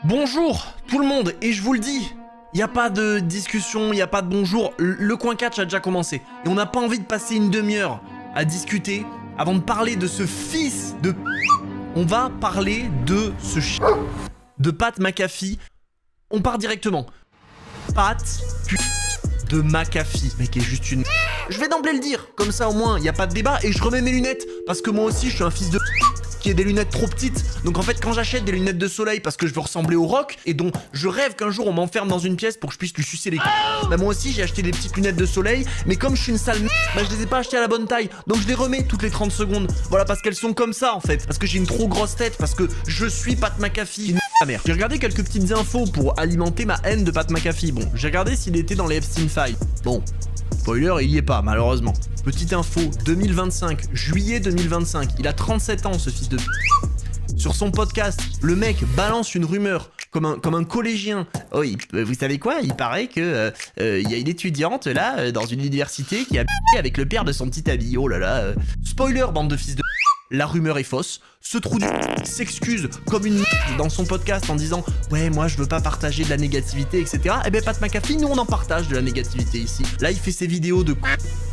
Bonjour tout le monde, et je vous le dis, il n'y a pas de discussion, il n'y a pas de bonjour, le coin catch a déjà commencé. Et on n'a pas envie de passer une demi-heure à discuter avant de parler de ce fils de... On va parler de ce de Pat McAfee. On part directement. Pat de McAfee, mec, est juste une... Je vais d'emblée le dire, comme ça au moins il n'y a pas de débat, et je remets mes lunettes, parce que moi aussi je suis un fils de... qui a des lunettes trop petites. Donc en fait quand j'achète des lunettes de soleil parce que je veux ressembler au Rock et dont je rêve qu'un jour on m'enferme dans une pièce pour que je puisse lui sucer les bah moi aussi j'ai acheté des petites lunettes de soleil, mais comme je suis une sale bah je les ai pas achetées à la bonne taille, donc je les remets toutes les 30 secondes. Voilà, parce qu'elles sont comme ça en fait, parce que j'ai une trop grosse tête, parce que je suis Pat McAfee. Ma mère. J'ai regardé quelques petites infos pour alimenter ma haine de Pat McAfee. Bon, j'ai regardé s'il était dans les Epstein Files. Bon, spoiler, il y est pas, malheureusement. Petite info, 2025, juillet 2025, il a 37 ans ce fils de... Sur son podcast, le mec balance une rumeur comme un collégien. Oh, vous savez quoi? Il paraît que il y a une étudiante là dans une université qui a avec le père de son petit ami. Oh là là. Spoiler, bande de fils de... La rumeur est fausse. Ce trou de s'excuse comme une dans son podcast en disant ouais, moi je veux pas partager de la négativité, etc. Et ben Pat McAfee, nous on en partage de la négativité ici. Là il fait ses vidéos de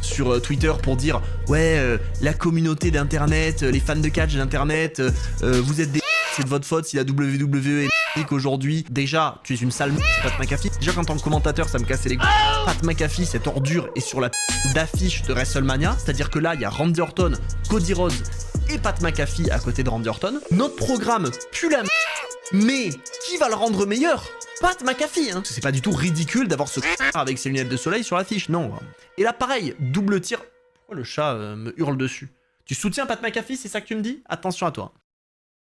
sur Twitter pour dire ouais, la communauté d'internet, les fans de catch d'internet, vous êtes des... C'est de votre faute si la WWE est qu'aujourd'hui, déjà, tu es une sale Pat McAfee. Déjà qu'en tant que commentateur, ça me cassait les couilles. Pat McAfee, cette ordure, est sur la d'affiche de WrestleMania. C'est-à-dire que là, il y a Randy Orton, Cody Rhodes et Pat McAfee à côté de Randy Orton. Notre programme pue la mais qui va le rendre meilleur? Pat McAfee, hein. C'est pas du tout ridicule d'avoir ce avec ses lunettes de soleil sur l'affiche, non. Et là, pareil, double tir. Pourquoi le chat me hurle dessus? Tu soutiens Pat McAfee, c'est ça que tu me dis? Attention à toi.